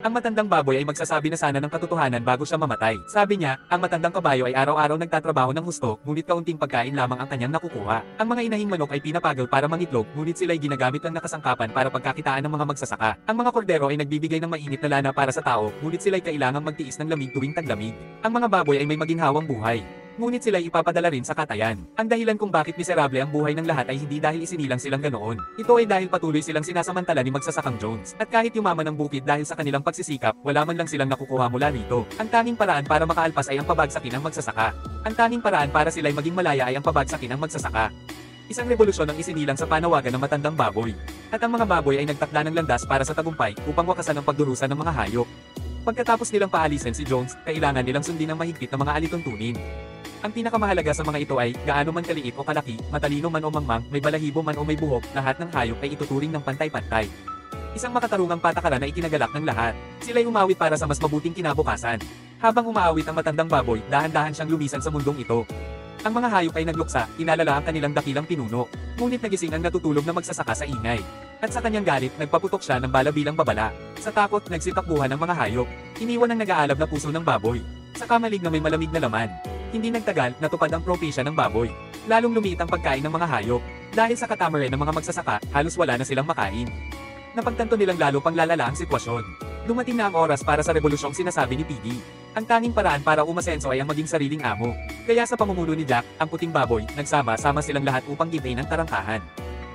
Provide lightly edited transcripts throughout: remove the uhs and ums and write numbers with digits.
Ang matandang baboy ay magsasabi na sana ng katotohanan bago siya mamatay. Sabi niya, ang matandang kabayo ay araw-araw nagtatrabaho ng husto, ngunit kaunting pagkain lamang ang kanyang nakukuha. Ang mga inahing manok ay pinapagel para mangitlog, ngunit sila ay ginagamit lang na kasangkapan para pagkakitaan ng mga magsasaka. Ang mga kordero ay nagbibigay ng mainit na lana para sa tao, ngunit sila ay kailangang magtiis ng lamig tuwing taglamig. Ang mga baboy ay may maginhawang buhay, ngunit sila ay ipapadala rin sa katayan. Ang dahilan kung bakit miserable ang buhay ng lahat ay hindi dahil isinilang silang ganoon. Ito ay dahil patuloy silang sinasamantala ni magsasakang Jones. At kahit yumaman ang bukid dahil sa kanilang pagsisikap, wala man lang silang nakukuha mula rito. Ang tanging paraan para makaalpas ay ang pabagsakin ng magsasaka. Ang tanging paraan para sila'y maging malaya ay ang pabagsakin ng magsasaka. Isang revolusyon ang isinilang sa panawagan ng matandang baboy. At ang mga baboy ay nagtakda ng landas para sa tagumpay upang wakasan ang pagdurusa ng mga hayop. Pagkatapos nilang paalisin si Jones, kailangan nilang sundin ang mahigpit na mga alituntunin. Ang pinakamahalaga sa mga ito ay, gaano man kaliit o kalaki, matalino man o mangmang, may balahibo man o may buhok, lahat ng hayop ay ituturing ng pantay-pantay. Isang makatarungang patakaran na ikinagalak ng lahat. Sila'y umawit para sa mas mabuting kinabukasan. Habang umaawit ang matandang baboy, dahan-dahan siyang lumisan sa mundong ito. Ang mga hayop ay nagluksa, inalala ang kanilang dakilang pinuno. Ngunit nagising ang natutulog na magsasaka sa ingay. At sa kanyang galit, nagpaputok siya ng bala bilang babala. Sa takot, nagsitakbuhan ng mga hayop. Iniwan ang nag-aalab na puso ng baboy sa kamalig na may malamig na laman. Hindi nagtagal, natupad ang propesya ng baboy. Lalong lumiit ang pagkain ng mga hayop. Dahil sa katamaran ng mga magsasaka, halos wala na silang makain. Napagtanto nilang lalo pang lalala ang sitwasyon. Dumating na ang oras para sa revolusyong sinasabi ni Piggy. Ang tanging paraan para umasenso ay ang maging sariling amo. Kaya sa pamumuno ni Jack, ang puting baboy, nagsama-sama silang lahat upang gitain ang tarangkahan.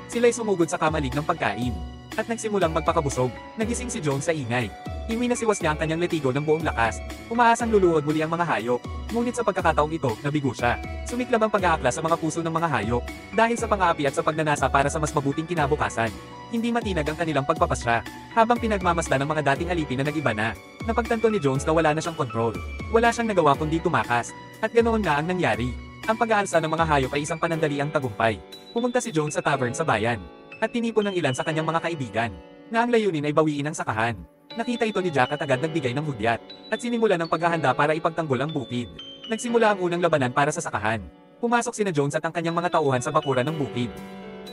Sila'y sumugod sa kamalig ng pagkain. At nagsimulang magpakabusog. Nagising si Jones sa ingay. Iminasiwas niya ang kanyang letigo ng buong lakas. Umaasang luluhod muli ang mga hayop. Ngunit sa pagkakataong ito, nabigo siya. Sumiklab ang pag-aakla sa mga puso ng mga hayop. Dahil sa pang-aapi at sa pagnanasa para sa mas mabuting kinabukasan. Hindi matinag ang kanilang pagpapasya. Habang pinagmamasdan ng mga dating alipin na nag-iba na. Napagtanto ni Jones na wala na siyang kontrol. Wala siyang nagawa kundi tumakas. At ganoon na ang nangyari. Ang pag-aalsa ng mga hayop ay isang panandaliang tagumpay. Pumunta si Jones sa tavern sa bayan. At tinipon ng ilan sa kanyang mga kaibigan. Na ang layunin ay bawiin ang sakahan. Nakita ito ni Jack at agad nagbigay ng hudyat. At sinimulan ng paghahanda para ipagtanggol ang bukid. Nagsimula ang unang labanan para sa sakahan. Pumasok sina Jones at ang kanyang mga tauhan sa bakuran ng bukid.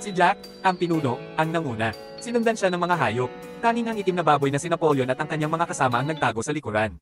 Si Jack, ang pinuno, ang nanguna. Sinundan siya ng mga hayop. Tanging ang itim na baboy na si Napoleon at ang kanyang mga kasama ang nagtago sa likuran.